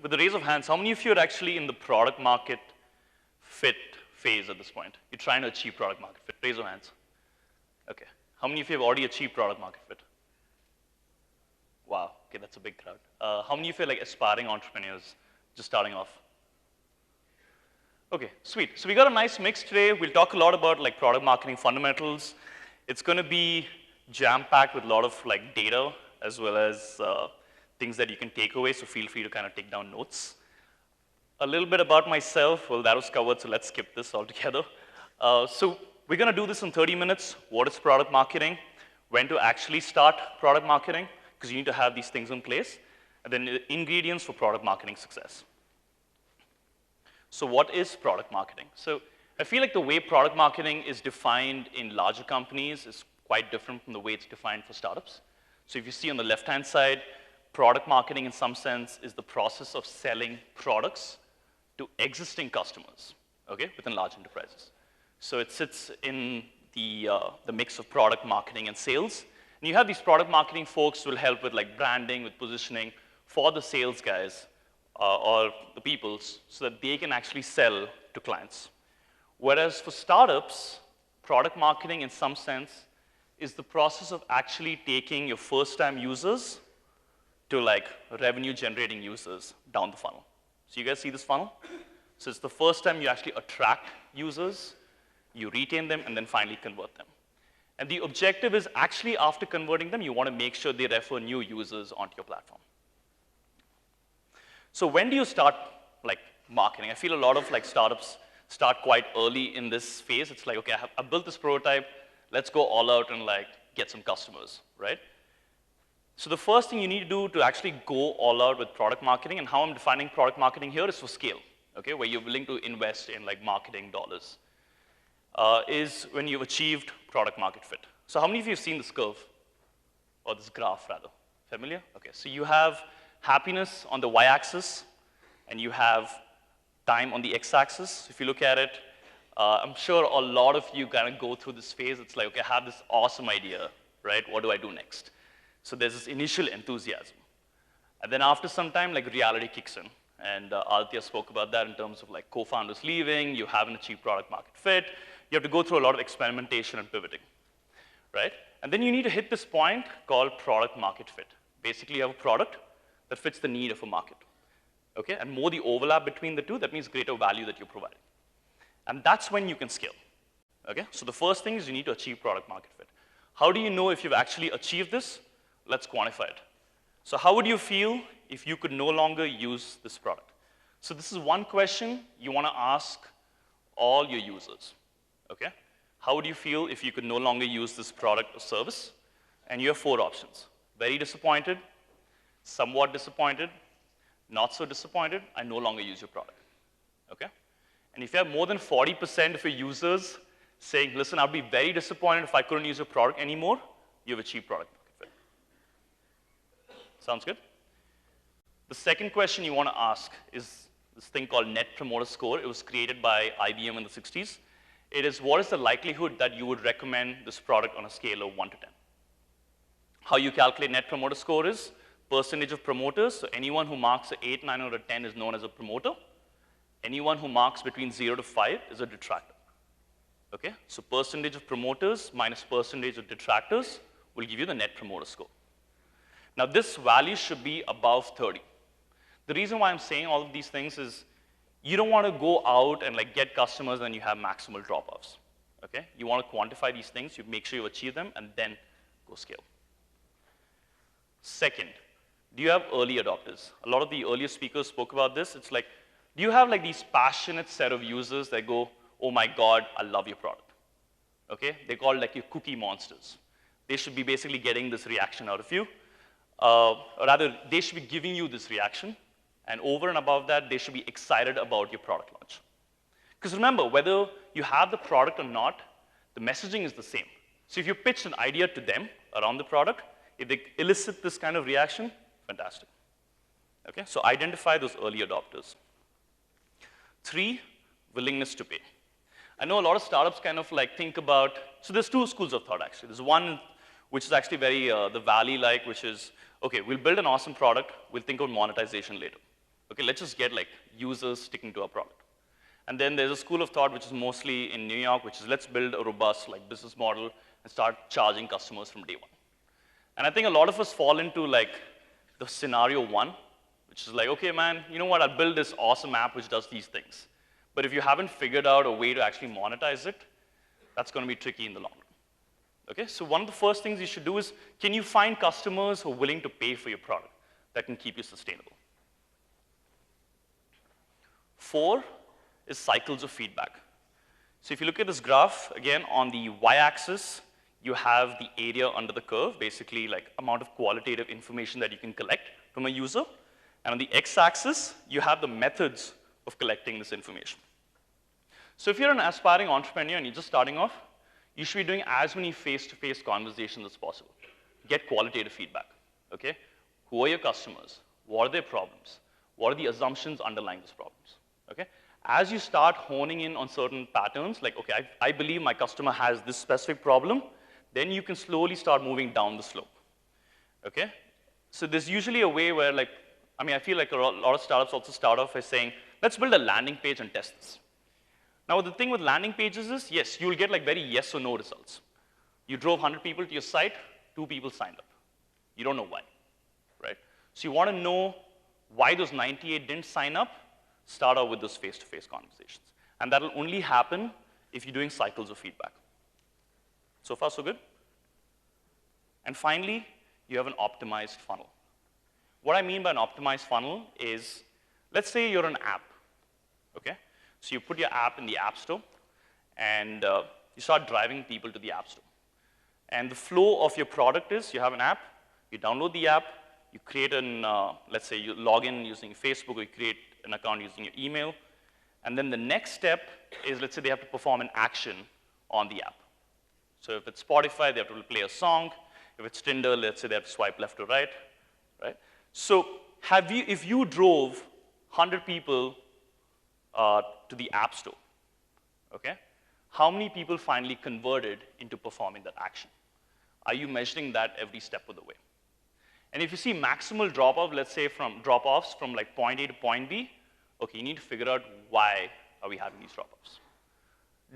with a raise of hands, how many of you are actually in the product market fit phase at this point? You're trying to achieve product market fit. Raise your hands. Okay. How many of you have already achieved product market fit? Wow. Okay, that's a big crowd. How many of you are like aspiring entrepreneurs, just starting off? Okay, sweet. So we got a nice mix today. We'll talk a lot about like product marketing fundamentals. It's going to be jam-packed with a lot of like data as well as things that you can take away. So feel free to kind of take down notes. A little bit about myself. Well, that was covered, so let's skip this altogether. So we're going to do this in 30 minutes. What is product marketing? When to actually start product marketing? Because you need to have these things in place. And then the ingredients for product marketing success. So what is product marketing? So I feel like the way product marketing is defined in larger companies is quite different from the way it's defined for startups. So if you see on the left-hand side, product marketing in some sense is the process of selling products to existing customers, okay, within large enterprises. So it sits in the mix of product marketing and sales. And you have these product marketing folks who will help with like branding, with positioning for the sales guys or the peoples so that they can actually sell to clients. Whereas for startups, product marketing in some sense is the process of actually taking your first-time users to like revenue-generating users down the funnel. So you guys see this funnel? So it's the first time you actually attract users, you retain them, and then finally convert them. And the objective is actually after converting them, you want to make sure they refer new users onto your platform. So when do you start like marketing? I feel a lot of like startups start quite early in this phase. It's like, okay, I built this prototype, let's go all out and like get some customers, right? So the first thing you need to do to actually go all out with product marketing, and how I'm defining product marketing here is for scale, okay, where you're willing to invest in like marketing dollars, is when you've achieved product market fit. So how many of you have seen this curve, or this graph rather? Familiar? Okay, so you have happiness on the y-axis, and you have time on the x-axis. If you look at it, I'm sure a lot of you kind of go through this phase. It's like, okay, I have this awesome idea, right? What do I do next? So there's this initial enthusiasm. And then after some time, like reality kicks in. And Aditya spoke about that in terms of like co-founders leaving, you haven't achieved product market fit, you have to go through a lot of experimentation and pivoting, right? And then you need to hit this point called product market fit. Basically, you have a product that fits the need of a market, okay? And more the overlap between the two, that means greater value that you're providing. And that's when you can scale, okay? So the first thing is you need to achieve product market fit. How do you know if you've actually achieved this? Let's quantify it. So how would you feel if you could no longer use this product? So this is one question you want to ask all your users, okay? How would you feel if you could no longer use this product or service? And you have 4 options. Very disappointed, somewhat disappointed, not so disappointed, I no longer use your product, okay? And if you have more than 40% of your users saying, listen, I'd be very disappointed if I couldn't use your product anymore, you've achieved product market fit. Sounds good? The second question you want to ask is this thing called Net Promoter Score. It was created by IBM in the 60s. It is, what is the likelihood that you would recommend this product on a scale of 1 to 10? How you calculate Net Promoter Score is percentage of promoters. So anyone who marks an 8, 9, or a 10 is known as a promoter. Anyone who marks between 0 to 5 is a detractor, okay? So percentage of promoters minus percentage of detractors will give you the Net Promoter Score. Now this value should be above 30. The reason why I'm saying all of these things is you don't want to go out and like get customers and you have maximal drop-offs, okay? You want to quantify these things, you make sure you achieve them, and then go scale. Second, do you have early adopters? A lot of the earlier speakers spoke about this. It's like, do you have like these passionate set of users that go, oh my God, I love your product, okay? They're called like your cookie monsters. They should be basically getting this reaction out of you. Or rather, they should be giving you this reaction. And over and above that, they should be excited about your product launch. Because remember, whether you have the product or not, the messaging is the same. So if you pitch an idea to them around the product, if they elicit this kind of reaction, fantastic. Okay, so identify those early adopters. 3, willingness to pay. I know a lot of startups kind of like think about, so there's 2 schools of thought actually. There's one which is actually very the Valley-like, which is, okay, we'll build an awesome product, we'll think of monetization later. Okay, let's just get like users sticking to our product. And then there's a school of thought which is mostly in New York, which is let's build a robust like business model and start charging customers from day one. And I think a lot of us fall into like the scenario one, which is like, okay, man, you know what, I'll build this awesome app which does these things. But if you haven't figured out a way to actually monetize it, that's going to be tricky in the long run. Okay, so one of the first things you should do is, can you find customers who are willing to pay for your product that can keep you sustainable? 4 is cycles of feedback. So if you look at this graph, again, on the y-axis, you have the area under the curve, basically like amount of qualitative information that you can collect from a user. And on the x-axis, you have the methods of collecting this information. So if you're an aspiring entrepreneur and you're just starting off, you should be doing as many face-to-face conversations as possible. Get qualitative feedback, okay? Who are your customers? What are their problems? What are the assumptions underlying those problems, okay? As you start honing in on certain patterns, like, okay, I believe my customer has this specific problem, then you can slowly start moving down the slope, okay? So there's usually a way where, like, I mean, I feel like a lot of startups also start off by saying, let's build a landing page and test this. Now, the thing with landing pages is, yes, you'll get like very yes or no results. You drove 100 people to your site, 2 people signed up. You don't know why, right? So you want to know why those 98 didn't sign up, start out with those face-to-face conversations. And that'll only happen if you're doing cycles of feedback. So far, so good? And finally, you have an optimized funnel. What I mean by an optimized funnel is, let's say you're an app, okay? So you put your app in the App Store, and you start driving people to the App Store. And the flow of your product is, you have an app, you download the app, you create an, let's say you log in using Facebook, or you create an account using your email, and then the next step is, let's say they have to perform an action on the app. So if it's Spotify, they have to play a song. If it's Tinder, let's say they have to swipe left or right, right? So if you drove 100 people to the App Store, okay? How many people finally converted into performing that action? Are you measuring that every step of the way? And if you see maximal drop-off, let's say from drop-offs from like point A to point B, okay, you need to figure out why are we having these drop-offs.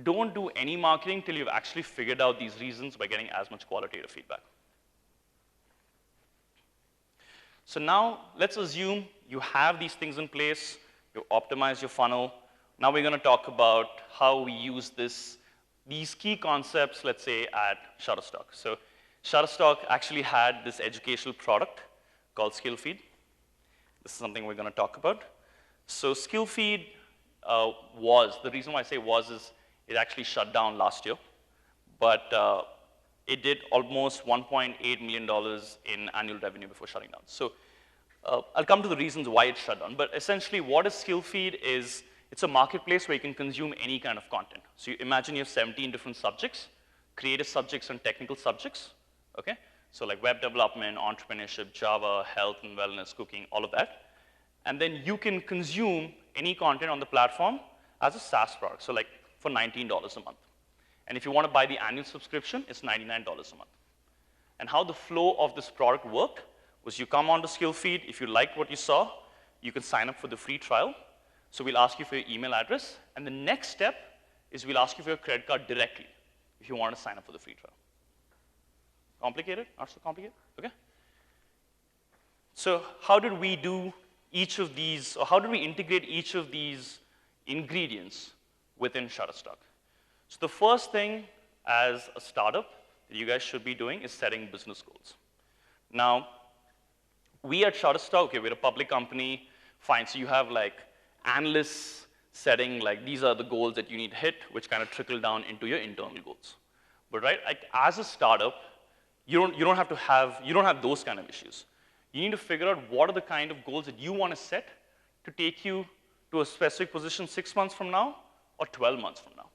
Don't do any marketing till you've actually figured out these reasons by getting as much qualitative feedback. So now, let's assume you have these things in place, you optimize your funnel. Now we're going to talk about how we use these key concepts, let's say, at Shutterstock. So Shutterstock actually had this educational product called SkillFeed. This is something we're going to talk about. So SkillFeed the reason why I say was is it actually shut down last year, but it did almost $1.8 million in annual revenue before shutting down. So I'll come to the reasons why it shut down, but essentially what is SkillFeed is, it's a marketplace where you can consume any kind of content. So you imagine you have 17 different subjects, creative subjects and technical subjects, okay? So like web development, entrepreneurship, Java, health and wellness, cooking, all of that. And then you can consume any content on the platform as a SaaS product, so like for $19 a month. And if you want to buy the annual subscription, it's $99 a month. And how the flow of this product worked was you come onto SkillFeed, if you liked what you saw, you can sign up for the free trial. So we'll ask you for your email address, and the next step is we'll ask you for your credit card directly if you want to sign up for the free trial. Complicated? Not so complicated? Okay. So how did we do each of these, or how did we integrate each of these ingredients within Shutterstock? So the first thing as a startup that you guys should be doing is setting business goals. Now, we at Shutterstock, okay, we're a public company, fine, so you have like analysts setting like these are the goals that you need to hit, which kind of trickle down into your internal goals. But right, like, as a startup, you don't have those kind of issues. You need to figure out what are the kind of goals that you want to set to take you to a specific position 6 months from now or 12 months from now.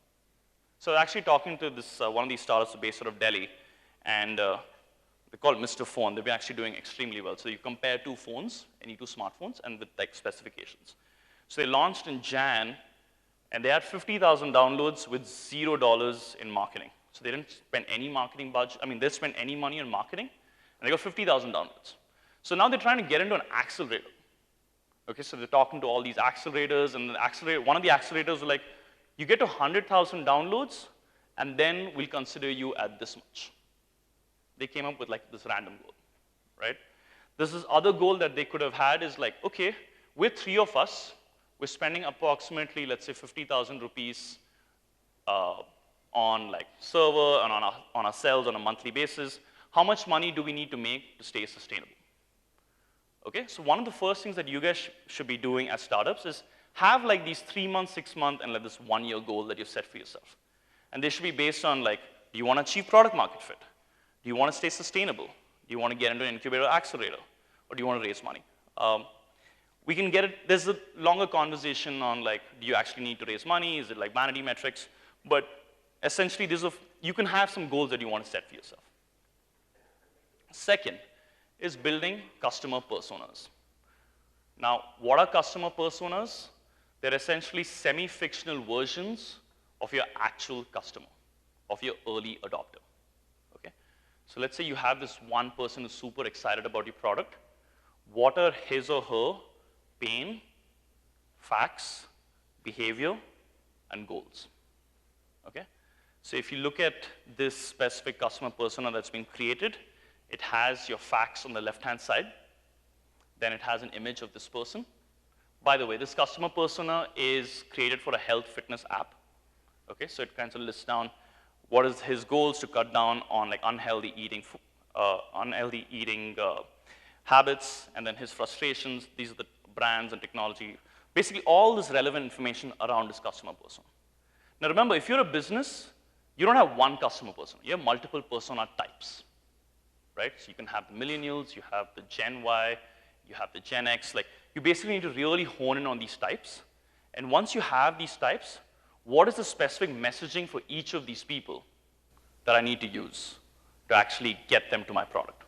So actually talking to this one of these startups based out of Delhi, and they're called Mr. Phone. They've been actually doing extremely well. So you compare 2 phones, any 2 smartphones, and with like specifications. So they launched in Jan, and they had 50,000 downloads with $0 in marketing. So they didn't spend any marketing budget. I mean, they spent any money on marketing, and they got 50,000 downloads. So now they're trying to get into an accelerator. Okay, so they're talking to all these accelerators, and one of the accelerators were like, you get to 100,000 downloads, and then we'll consider you at this much. They came up with like this random goal, right? This other goal that they could have had is like, okay, we're 3 of us, we're spending approximately, let's say, 50,000 rupees on like server and on our sales on a monthly basis. How much money do we need to make to stay sustainable? Okay, so one of the first things that you guys should be doing as startups is have like these 3-month, 6-month, and like this 1-year goal that you've set for yourself. And they should be based on like, do you want to achieve product market fit? Do you want to stay sustainable? Do you want to get into an incubator accelerator? Or do you want to raise money? We can get it, there's a longer conversation on like, do you actually need to raise money? Is it like vanity metrics? But essentially, you can have some goals that you want to set for yourself. Second is building customer personas. Now, what are customer personas? They're essentially semi-fictional versions of your actual customer, of your early adopter. Okay? So let's say you have this one person who's super excited about your product. What are his or her pain, facts, behavior, and goals? Okay? So if you look at this specific customer persona that's been created, it has your facts on the left-hand side. Then it has an image of this person. By the way, this customer persona is created for a health fitness app. Okay, so it kind of lists down what is his goals to cut down on like unhealthy eating habits, and then his frustrations. These are the brands and technology. Basically, all this relevant information around this customer persona. Now remember, if you're a business, you don't have one customer persona. You have multiple persona types, right? So you can have the millennials, you have the Gen Y, you have the Gen X. Like, you basically need to really hone in on these types. And once you have these types, what is the specific messaging for each of these people that I need to use to actually get them to my product?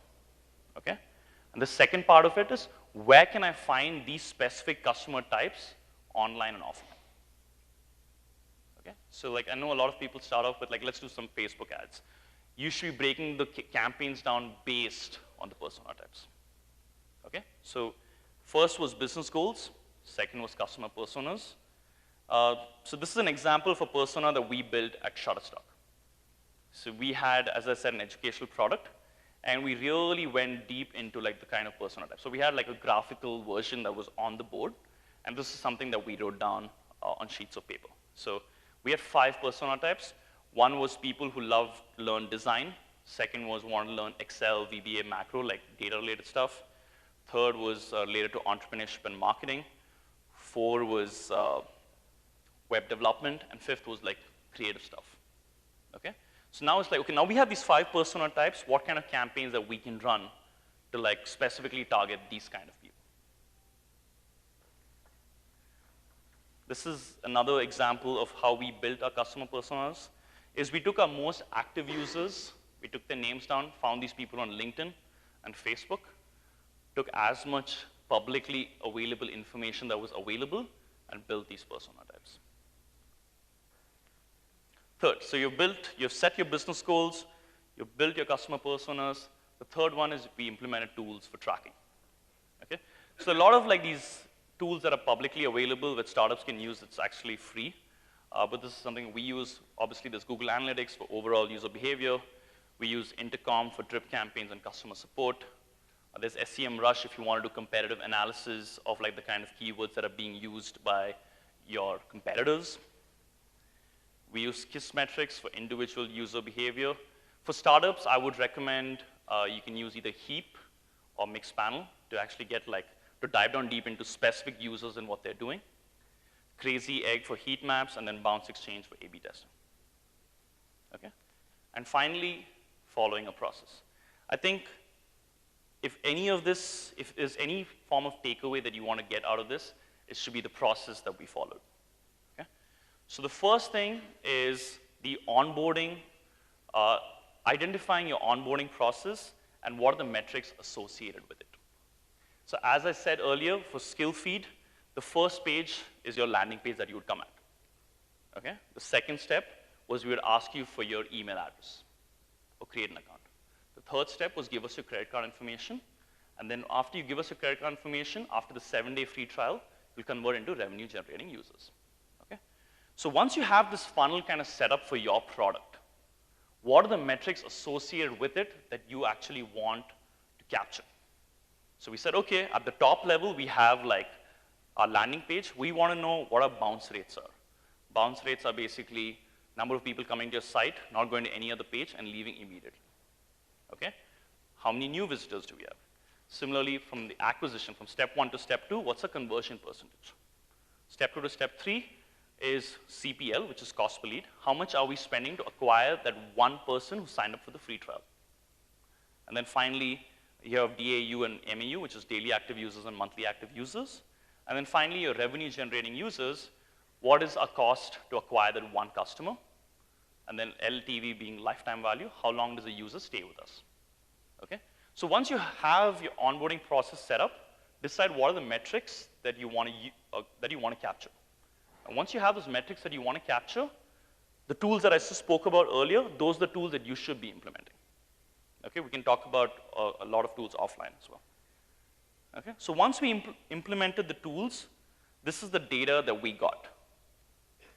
Okay? And the second part of it is, where can I find these specific customer types online and offline? Okay? So like, I know a lot of people start off with like, let's do some Facebook ads. You should be breaking the campaigns down based on the persona types. Okay? So first was business goals. Second was customer personas. So this is an example of a persona that we built at Shutterstock. So we had, as I said, an educational product, and we really went deep into like the kind of persona type. So we had like a graphical version that was on the board, and this is something that we wrote down on sheets of paper. So we had 5 persona types. One was people who love to learn design. Second was want to learn Excel, VBA, macro, like data-related stuff. Third was related to entrepreneurship and marketing. 4 was web development, and 5th was like creative stuff. Okay? So now it's like, okay, now we have these 5 persona types. What kind of campaigns that we can run to like specifically target these kind of people? This is another example of how we built our customer personas. Is we took our most active users, we took their names down, found these people on LinkedIn and Facebook, took as much publicly available information that was available, and built these persona types. Third, so you've set your business goals, you've built your customer personas. The third one is we implemented tools for tracking. Okay? So a lot of like these tools that are publicly available that startups can use, it's actually free. But this is something we use. Obviously, there's Google Analytics for overall user behavior. We use Intercom for drip campaigns and customer support. There's SEMrush if you want to do competitive analysis of like the kind of keywords that are being used by your competitors. We use Kissmetrics for individual user behavior. For startups, I would recommend you can use either Heap or Mixpanel to actually get like, to dive down deep into specific users and what they're doing. Crazy Egg for heat maps, and then Bounce Exchange for A/B testing. Okay? And finally, following a process. I think if there's any form of takeaway that you want to get out of this, it should be the process that we followed. Okay? So the first thing is the onboarding, identifying your onboarding process and what are the metrics associated with it. So as I said earlier, for skill feed, the first page is your landing page that you would come at. Okay? The second step was we would ask you for your email address or create an account. The third step was give us your credit card information. And then after you give us your credit card information, after the 7-day free trial, you'll convert into revenue generating users. Okay? So once you have this funnel kind of set up for your product, what are the metrics associated with it that you actually want to capture? So we said, okay, at the top level, we have like our landing page. We want to know what our bounce rates are. Bounce rates are basically number of people coming to your site, not going to any other page, and leaving immediately. Okay? How many new visitors do we have? Similarly, from the acquisition, from step 1 to step 2, what's the conversion percentage? Step 2 to step 3 is CPL, which is cost per lead. How much are we spending to acquire that one person who signed up for the free trial? And then finally, you have DAU and MAU, which is daily active users and monthly active users. And then finally, your revenue generating users, what is our cost to acquire that one customer? And then LTV being lifetime value, how long does a user stay with us? Okay? So once you have your onboarding process set up, decide what are the metrics that you want to capture. And once you have those metrics that you want to capture, the tools that I just spoke about earlier, those are the tools that you should be implementing. Okay, we can talk about a lot of tools offline as well. Okay, so once we implemented the tools, this is the data that we got.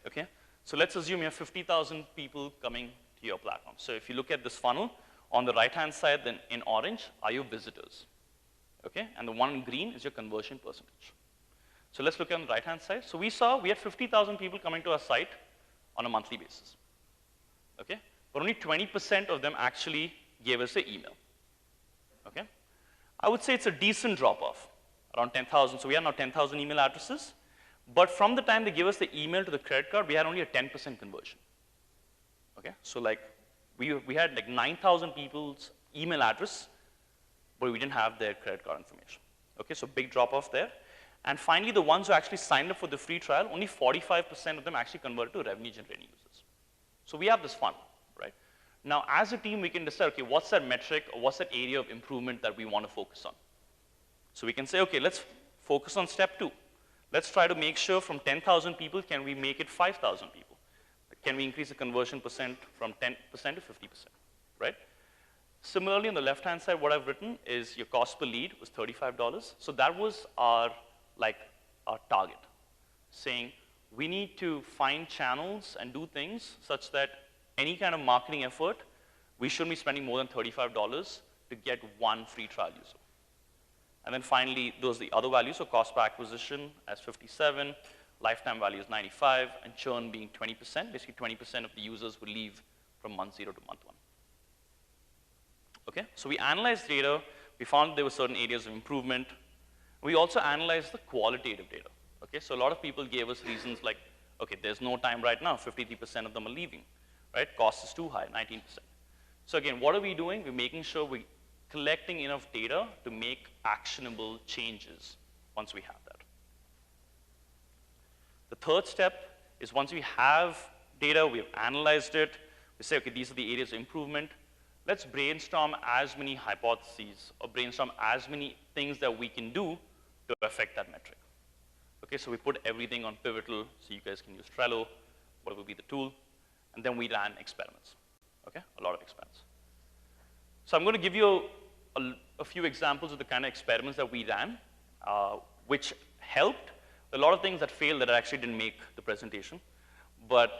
Okay, so let's assume you have 50,000 people coming to your platform. So if you look at this funnel, on the right-hand side, then in orange, are your visitors. Okay, and the one in green is your conversion percentage. So let's look at on the right-hand side. So we had 50,000 people coming to our site on a monthly basis. Okay, but only 20% of them actually gave us an email. Okay, I would say it's a decent drop-off, around 10,000. So we have now 10,000 email addresses. But from the time they give us the email to the credit card, we had only a 10% conversion. Okay, so like we had like 9,000 people's email address, but we didn't have their credit card information. Okay, so big drop-off there. And finally, the ones who actually signed up for the free trial, only 45% of them actually converted to revenue-generating users. So we have this funnel, right? Now, as a team, we can decide, okay, what's that metric or what's that area of improvement that we want to focus on? So we can say, okay, let's focus on step 2. Let's try to make sure from 10,000 people, can we make it 5,000 people? Can we increase the conversion percent from 10% to 50%, right? Similarly, on the left-hand side, what I've written is your cost per lead was $35. So that was our target, saying we need to find channels and do things such that any kind of marketing effort, we shouldn't be spending more than $35 to get one free trial user. And then finally, those are the other values, so cost per acquisition as 57, lifetime value is 95, and churn being 20%. Basically, 20% of the users will leave from month 0 to month 1. Okay, so we analyzed data. We found there were certain areas of improvement. We also analyzed the qualitative data. Okay, so a lot of people gave us reasons like, okay, there's no time right now. 53% of them are leaving, right? Cost is too high, 19%. So again, what are we doing? We're making sure we're collecting enough data to make actionable changes once we have that. The third step is once we have data, we have analyzed it, we say, okay, these are the areas of improvement. Let's brainstorm as many hypotheses or brainstorm as many things that we can do to affect that metric. Okay, so we put everything on Pivotal, so you guys can use Trello, whatever be the tool, and then we ran experiments. Okay, a lot of experiments. So I'm going to give you a few examples of the kind of experiments that we ran, which helped. A lot of things that failed that I actually didn't make the presentation. But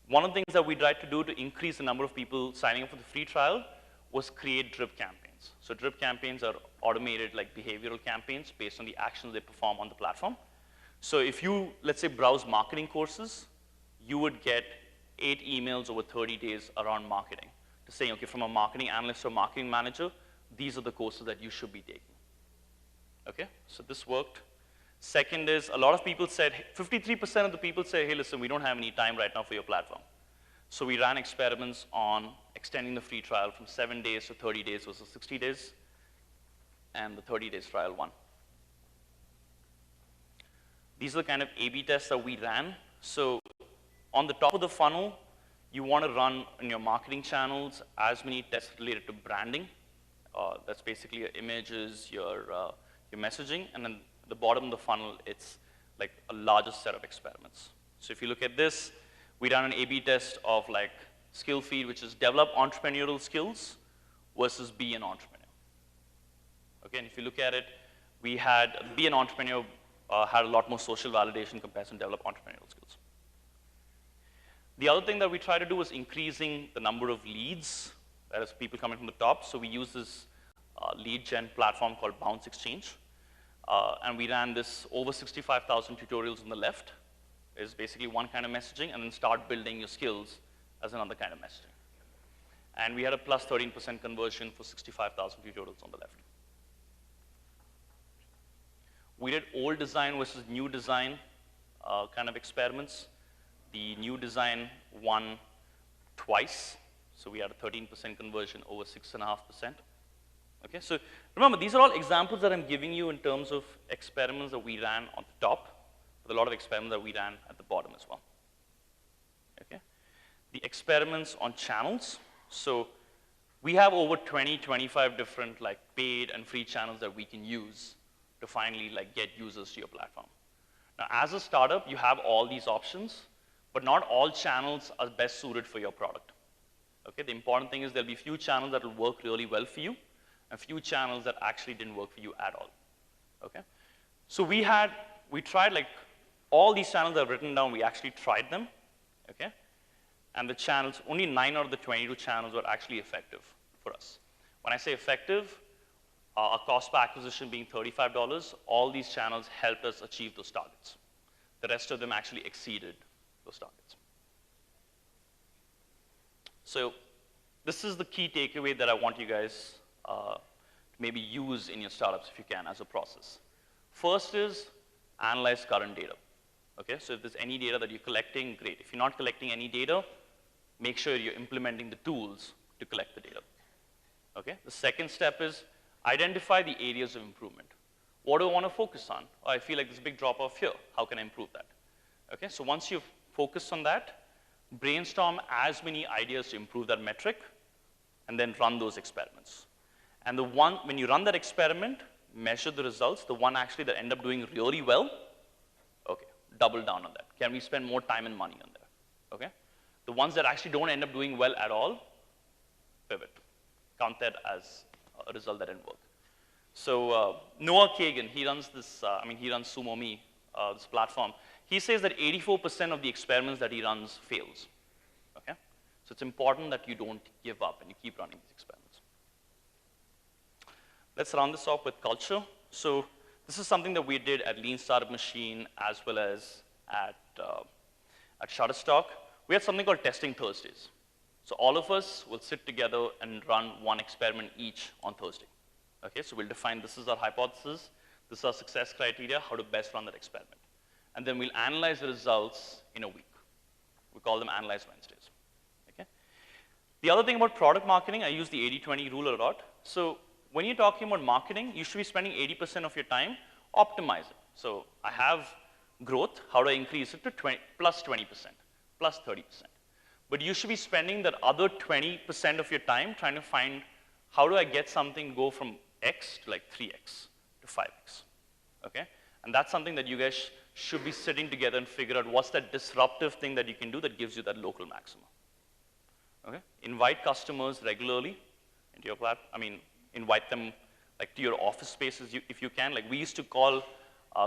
one of the things that we tried to do to increase the number of people signing up for the free trial was create drip campaigns. So drip campaigns are automated like behavioral campaigns based on the actions they perform on the platform. So if you, let's say, browse marketing courses, you would get 8 emails over 30 days around marketing to say, okay, from a marketing analyst or marketing manager, these are the courses that you should be taking. Okay, so this worked. Second is, a lot of people said, 53% of the people say, hey, listen, we don't have any time right now for your platform. So we ran experiments on extending the free trial from 7 days to 30 days versus 60 days, and the 30 days trial won. These are the kind of A/B tests that we ran. So on the top of the funnel, you want to run in your marketing channels as many tests related to branding. That's basically your images, your messaging, and then at the bottom of the funnel, it's like a larger set of experiments. So if you look at this, we ran an A/B test of like skill feed, which is develop entrepreneurial skills versus be an entrepreneur. Okay, and if you look at it, we had, be an entrepreneur had a lot more social validation compared to develop entrepreneurial skills. The other thing that we try to do was increasing the number of leads, that is people coming from the top. So we use this lead gen platform called Bounce Exchange. And we ran this over 65,000 tutorials on the left. Is basically one kind of messaging, and then start building your skills as another kind of messaging. And we had a plus 13% conversion for 65,000 tutorials on the left. We did old design versus new design kind of experiments. The new design won twice. So we had a 13% conversion over 6.5%. Okay, so remember, these are all examples that I'm giving you in terms of experiments that we ran on the top, with a lot of experiments that we ran at the bottom as well. Okay, the experiments on channels. So we have over 20, 25 different like paid and free channels that we can use to finally like get users to your platform. Now, as a startup, you have all these options, but not all channels are best suited for your product. Okay, the important thing is there'll be few channels that will work really well for you, and few channels that actually didn't work for you at all. Okay, so we tried like all these channels that I've written down. We actually tried them. Okay, and the channels, only 9 out of the 22 channels were actually effective for us. When I say effective, our cost per acquisition being $35, all these channels helped us achieve those targets. The rest of them actually exceeded those targets. So this is the key takeaway that I want you guys to maybe use in your startups if you can as a process. First is analyze current data. Okay, so if there's any data that you're collecting, great. If you're not collecting any data, make sure you're implementing the tools to collect the data. Okay, the second step is identify the areas of improvement. What do I want to focus on? Oh, I feel like there's a big drop off here. How can I improve that? Okay, so once you've focused on that, brainstorm as many ideas to improve that metric, and then run those experiments. And when you run that experiment, measure the results, the one actually that end up doing really well, okay, double down on that. Can we spend more time and money on there? Okay? The ones that actually don't end up doing well at all, pivot. Count that as a result that didn't work. So Noah Kagan, he runs this, he runs SumoMe, this platform. He says that 84% of the experiments that he runs fails. Okay? So it's important that you don't give up and you keep running these experiments. Let's round this off with culture. So this is something that we did at Lean Startup Machine as well as at Shutterstock. We had something called Testing Thursdays. So all of us will sit together and run one experiment each on Thursday. Okay, so we'll define this is our hypothesis, this is our success criteria, how to best run that experiment. And then we'll analyze the results in a week. We call them Analyze Wednesdays. Okay? The other thing about product marketing, I use the 80-20 rule a lot. So when you're talking about marketing, you should be spending 80% of your time optimizing. So I have growth, how do I increase it to plus 20%, plus 30%. But you should be spending that other 20% of your time trying to find how do I get something go from X to like 3X to 5X, okay? And that's something that you guys should be sitting together and figure out what's that disruptive thing that you can do that gives you that local maximum, okay? Invite customers regularly into your platform. Invite them like to your office spaces if you can. Like we used to call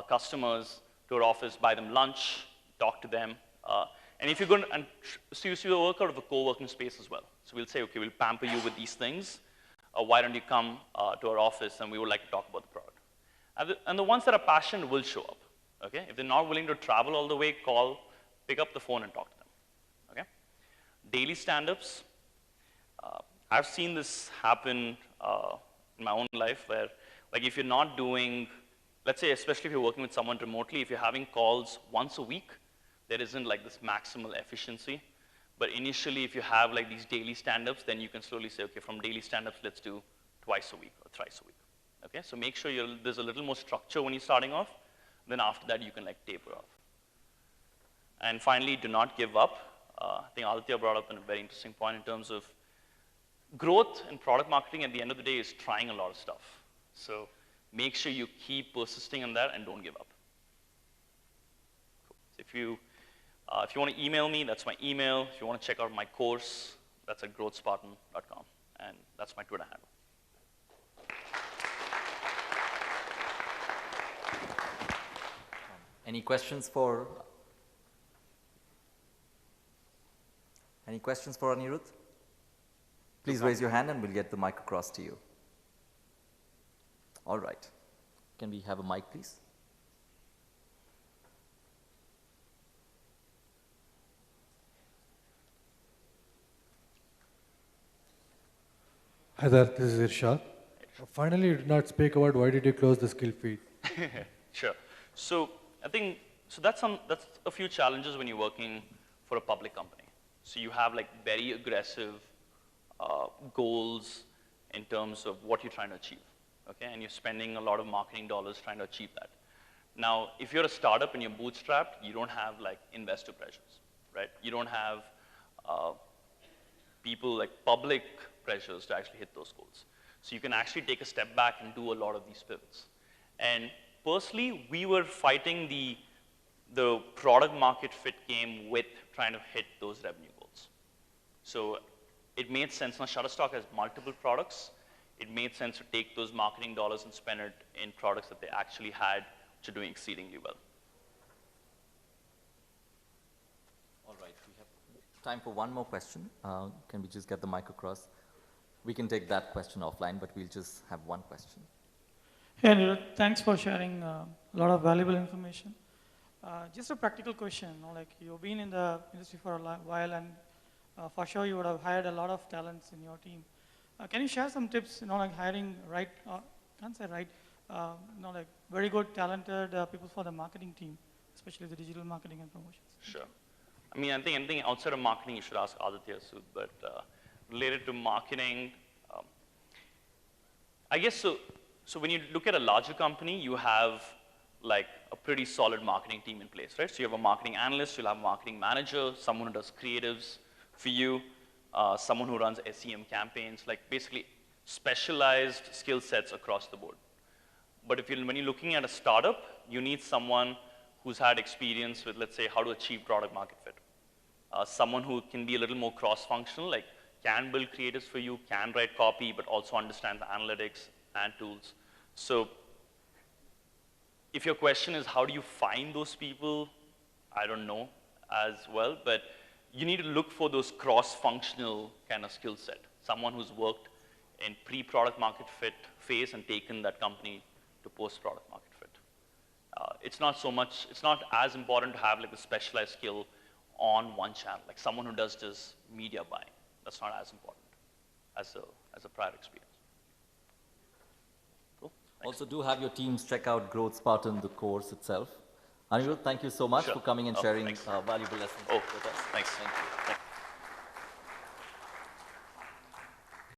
customers to our office, buy them lunch, talk to them. And if you're going to, so you work out of a co-working space as well. So we'll say, okay, we'll pamper you with these things. Why don't you come to our office and we would like to talk about the product. And the ones that are passionate will show up, okay? If they're not willing to travel all the way, call, pick up the phone and talk to them, okay? Daily stand-ups. I've seen this happen in my own life where, like if you're not doing, let's say, especially if you're working with someone remotely, if you're having calls once a week, there isn't like this maximal efficiency. But initially, if you have like these daily stand-ups, then you can slowly say, okay, from daily stand-ups, let's do twice a week or thrice a week. Okay, so make sure there's a little more structure when you're starting off. Then after that, you can like taper off. And finally, do not give up. I think Aditya brought up a very interesting point in terms of growth and product marketing at the end of the day is trying a lot of stuff. So make sure you keep persisting on that and don't give up. Cool. So if you want to email me, that's my email. If you want to check out my course, that's at growthspartan.com. And that's my Twitter handle. Any questions for Anirudh? Please raise your hand and we'll get the mic across to you. All right. Can we have a mic, please? Hi there, this is Irshad. Finally, you did not speak about why did you close the skill feed? Sure. So I think that's a few challenges when you're working for a public company. So you have like very aggressive goals in terms of what you're trying to achieve, okay? And you're spending a lot of marketing dollars trying to achieve that. Now, if you're a startup and you're bootstrapped, you don't have like investor pressures, right? You don't have people like public pressures to actually hit those goals. So you can actually take a step back and do a lot of these pivots. And personally, we were fighting the product market fit game with trying to hit those revenue goals. So it made sense. Now Shutterstock has multiple products. It made sense to take those marketing dollars and spend it in products that they actually had, which are doing exceedingly well. All right, we have time for one more question. Can we just get the mic across? We can take that question offline, but we'll just have one question. Hey, Anirudh, thanks for sharing a lot of valuable information. Just a practical question, like you've been in the industry for a while, and for sure you would have hired a lot of talents in your team. Can you share some tips, like hiring right, can't say right, like very good, talented people for the marketing team, especially the digital marketing and promotions? Sure. I mean, I think anything outside of marketing, you should ask Aditya Sood, but related to marketing, I guess so when you look at a larger company, you have like a pretty solid marketing team in place, right? So you have a marketing analyst, you'll have a marketing manager, someone who does creatives for you, someone who runs SEM campaigns, like basically specialized skill sets across the board. But when you're looking at a startup, you need someone who's had experience with, let's say, how to achieve product market fit. Someone who can be a little more cross-functional, like can build creatives for you, can write copy, but also understand the analytics and tools. So if your question is how do you find those people, I don't know as well, but you need to look for those cross-functional kind of skill set. Someone who's worked in pre-product market fit phase and taken that company to post-product market fit. It's not as important to have like a specialized skill on one channel, like someone who does just media buying. That's not as important as a prior experience. Cool. Also, do have your teams check out Growth Spartan, the course itself. Anirudh, thank you so much for coming and sharing valuable lessons with us. Thanks. Thank you.